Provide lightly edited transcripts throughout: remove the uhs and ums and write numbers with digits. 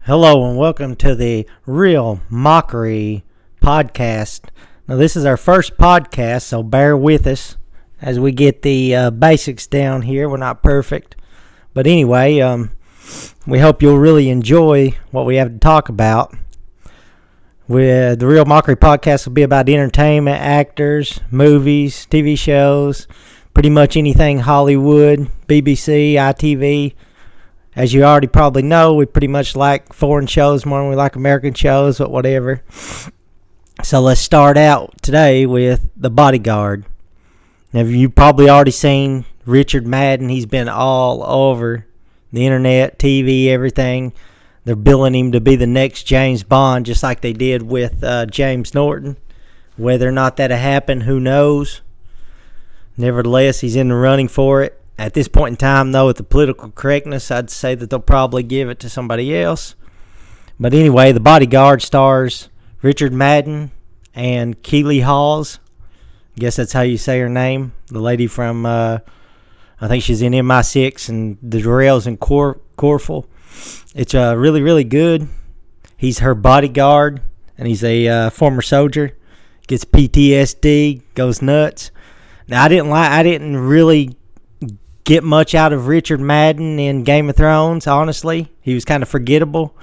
Hello and welcome to the Reel Mockery podcast. Now this is our first podcast, so bear with us as we get the basics down here. We're not perfect, but anyway, we hope you'll really enjoy what we have to talk about. With the Reel Mockery podcast will be about entertainment, actors, movies, TV shows, pretty much anything Hollywood, BBC, ITV. As you already probably know, we pretty much like foreign shows more than we like American shows, but whatever. So let's start out today with The Bodyguard. Now, you've probably already seen Richard Madden. He's been all over the internet, TV, everything. They're billing him to be the next James Bond, just like they did with James Norton. Whether or not that'll happen, who knows? Nevertheless, he's in the running for it. At this point in time, though, with the political correctness, I'd say that they'll probably give it to somebody else. But anyway, The Bodyguard stars Richard Madden and Keely Hawes. I guess that's how you say her name. The lady from, I think she's in MI6 and The Durrells and Corful. It's really, really good. He's her bodyguard, and he's a former soldier. Gets PTSD, goes nuts. Now, I didn't really get much out of Richard Madden in Game of Thrones, honestly. He was kind of forgettable.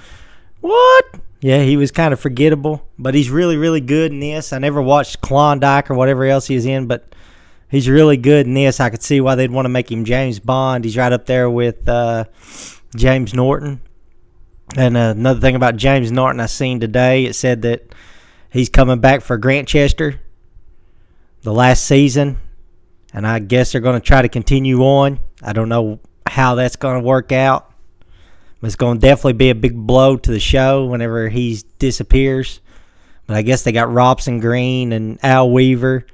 What? Yeah, he was kind of forgettable, but he's really, really good in this. I never watched Klondike or whatever else he was in, but he's really good in this. I could see why they'd want to make him James Bond. He's right up there with James Norton. And another thing about James Norton I seen today, it said that he's coming back for Grantchester the last season. And I guess they're going to try to continue on. I don't know how that's going to work out. But it's going to definitely be a big blow to the show whenever he disappears. But I guess they got Robson Green and Al Weaver.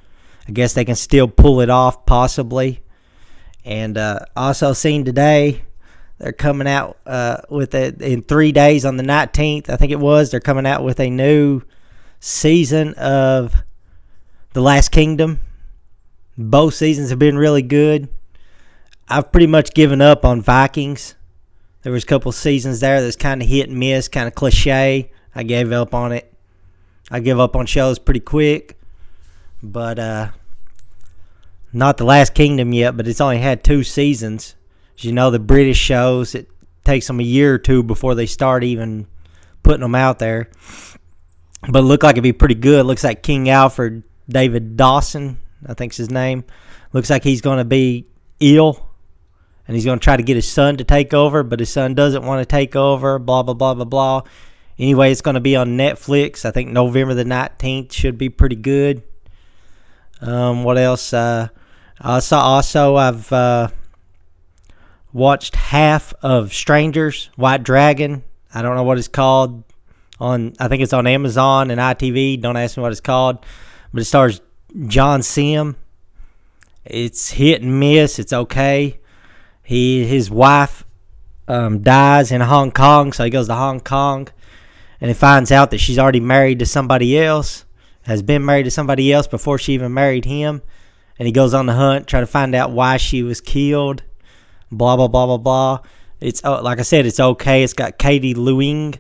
I guess they can still pull it off, possibly. And also seen today, they're coming out with it in 3 days on the 19th, I think it was. They're coming out with a new season of The Last Kingdom. Both seasons have been really good. I've pretty much given up on Vikings. There was a couple seasons there that's kind of hit and miss, kind of cliche. I gave up on it. I give up on shows pretty quick. But not The Last Kingdom yet, but it's only had 2 seasons. As you know, the British shows, it takes them a year or 2 before they start even putting them out there. But it looked like it'd be pretty good. It looks like King Alfred, David Dawson, I think's his name. Looks like he's going to be ill, and he's going to try to get his son to take over, but his son doesn't want to take over, blah, blah, blah, blah, blah. Anyway, it's going to be on Netflix. I think November the 19th should be pretty good. What else? I've watched half of Strangers, White Dragon. I don't know what it's called. I think it's on Amazon and ITV. Don't ask me what it's called. But it stars John Sim. It's hit and miss. It's okay. His wife dies in Hong Kong, so he goes to Hong Kong, and he finds out that she's already married to somebody else, has been married to somebody else before she even married him, and he goes on the hunt, trying to find out why she was killed, blah, blah, blah, blah, blah. It's, like I said, it's okay. It's got Katie Lewing,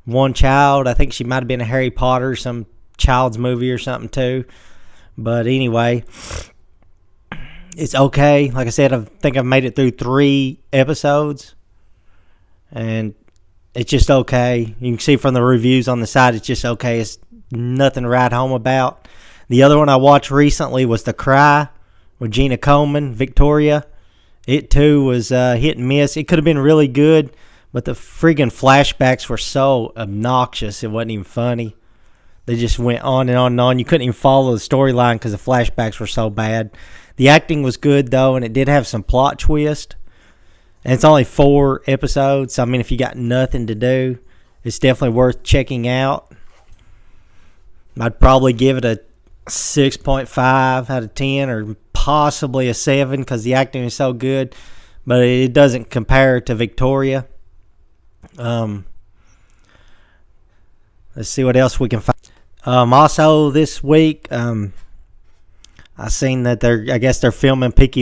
one child. I think she might have been a Harry Potter, some child's movie or something too. But anyway, it's okay. Like I said, I think I've made it through 3 episodes. And it's just okay. You can see from the reviews on the side, it's just okay. It's nothing to write home about. The other one I watched recently was The Cry with Gina Coleman, Victoria. It too was hit and miss. It could have been really good, but the friggin' flashbacks were so obnoxious, it wasn't even funny. They just went on and on and on. You couldn't even follow the storyline because the flashbacks were so bad. The acting was good, though, and it did have some plot twist. And it's only 4 episodes. So, I mean, if you got nothing to do, it's definitely worth checking out. I'd probably give it a 6.5 out of 10 or possibly a 7 because the acting is so good. But it doesn't compare to Victoria. Let's see what else we can find. Also this week, I seen that I guess they're filming Peaky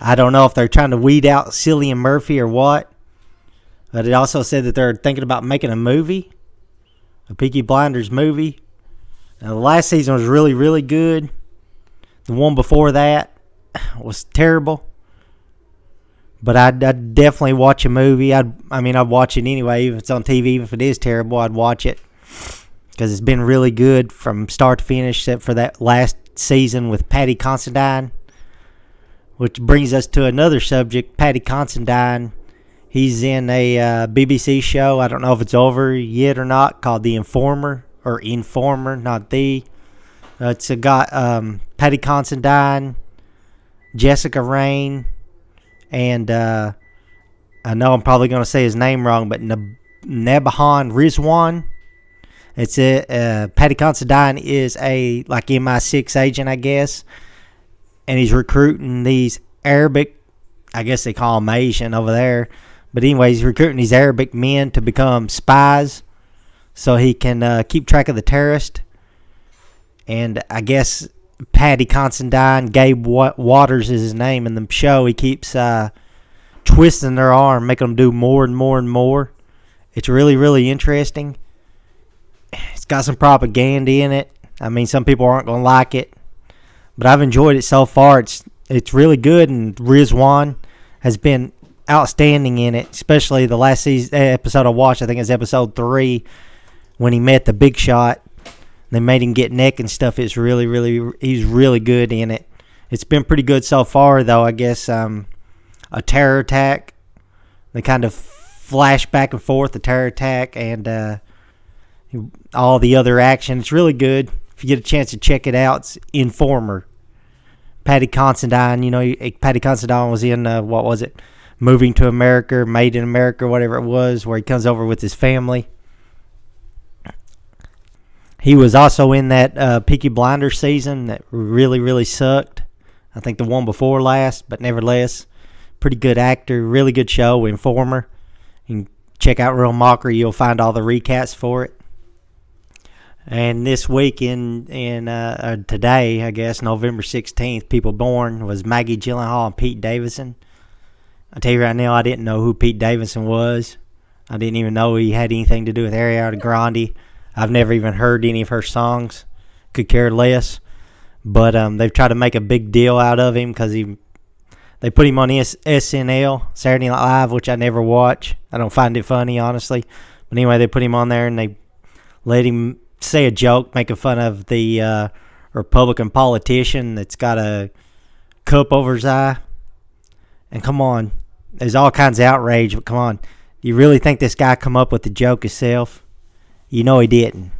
I don't know if they're trying to weed out Cillian Murphy or what. But it also said that they're thinking about making a movie, a Peaky Blinders movie. Now, the last season was really, really good. The one before that was terrible. But I'd definitely watch a movie. I'd watch it anyway. Even if it's on TV, even if it is terrible, I'd watch it. Because it's been really good from start to finish, except for that last season with Paddy Considine. Which brings us to another subject. Paddy Considine, he's in a BBC show. I don't know if it's over yet or not, called The Informer. Or Informer, not The. It's got Paddy Considine, Jessica Raine, and I know I'm probably going to say his name wrong, but Nabahan Rizwan. It's Paddy Considine is a like MI6 agent, I guess, and he's recruiting these Arabic, I guess they call them Asian over there, but anyway, he's recruiting these Arabic men to become spies, so he can keep track of the terrorist. And I guess Paddy Considine, Gabe Waters is his name in the show. He keeps twisting their arm, making them do more and more and more. It's really, really interesting. It's got some propaganda in it. I mean, some people aren't going to like it, but I've enjoyed it so far. It's really good, and Rizwan has been outstanding in it, especially the last episode I watched. I think it's episode 3 when he met the Big Shot. They made him get neck and stuff. He's really good in it. It's been pretty good so far, though. I guess a terror attack. They kind of flash back and forth, the terror attack, and all the other action. It's really good. If you get a chance to check it out, it's Informer. Paddy Considine, Paddy Considine was in, what was it? Moving to America, Made in America, whatever it was, where he comes over with his family. He was also in that Peaky Blinders season that really sucked. I think the one before last, but nevertheless, pretty good actor, really good show, Informer. You can check out Reel Mockery. You'll find all the recaps for it. And this week today, I guess, November 16th, people born was Maggie Gyllenhaal and Pete Davidson. I tell you right now, I didn't know who Pete Davidson was. I didn't even know he had anything to do with Ariana Grande. I've never even heard any of her songs. Could care less. But they've tried to make a big deal out of him because they put him on SNL, Saturday Night Live, which I never watch. I don't find it funny, honestly. But anyway, they put him on there and they let him say a joke making fun of the Republican politician that's got a cup over his eye. And come on, there's all kinds of outrage, but come on. Do you really think this guy come up with the joke himself? You know he didn't.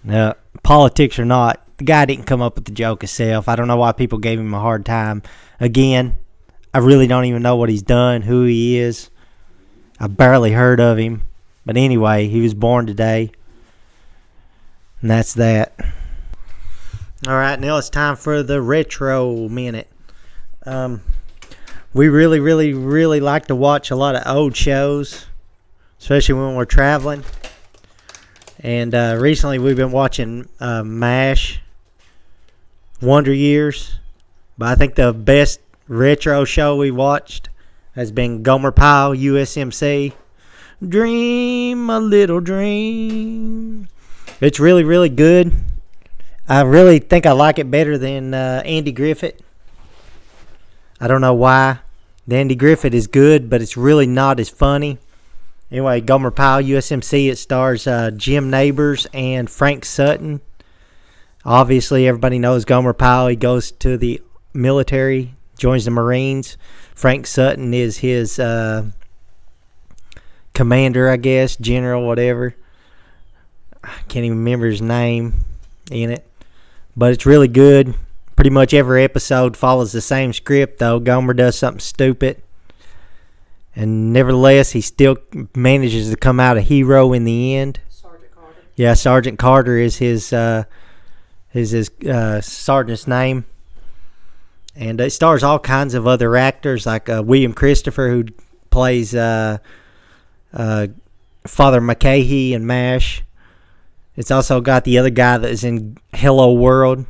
No, politics or not, the guy didn't come up with the joke himself. I don't know why people gave him a hard time. Again, I really don't even know what he's done, who he is. I barely heard of him. But anyway, he was born today. And that's that. All right, now it's time for the retro minute. We really like to watch a lot of old shows, especially when we're traveling. And recently we've been watching MASH, Wonder Years. But I think the best retro show we watched has been Gomer Pyle, USMC. Dream a little dream. It's really good. I really think I like it better than Andy Griffith. I don't know why. The Andy Griffith is good, but it's really not as funny. Anyway, Gomer Pyle, USMC, it stars Jim Nabors and Frank Sutton. Obviously, everybody knows Gomer Pyle. He goes to the military, joins the Marines. Frank Sutton is his commander, I guess, general, whatever. I can't even remember his name in it. But it's really good. Pretty much every episode follows the same script, though. Gomer does something stupid. And nevertheless, he still manages to come out a hero in the end. Sergeant Carter. Yeah, Sergeant Carter is his sergeant's name. And it stars all kinds of other actors, like William Christopher, who plays Father McCahey in MASH. It's also got the other guy that is in Hello World.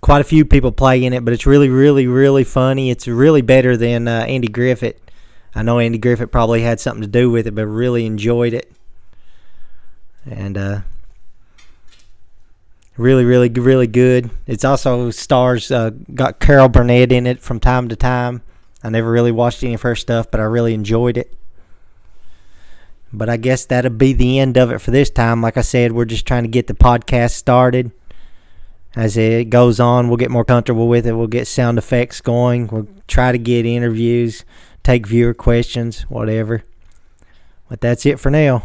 quite a few people play in it, but it's really, really, really funny. It's really better than Andy Griffith. I know Andy Griffith probably had something to do with it, but really enjoyed it. And really, really, really good. It's also stars, got Carol Burnett in it from time to time. I never really watched any of her stuff, but I really enjoyed it. But I guess that'll be the end of it for this time. Like I said, we're just trying to get the podcast started. As it goes on, we'll get more comfortable with it. We'll get sound effects going. We'll try to get interviews, take viewer questions, whatever. But that's it for now.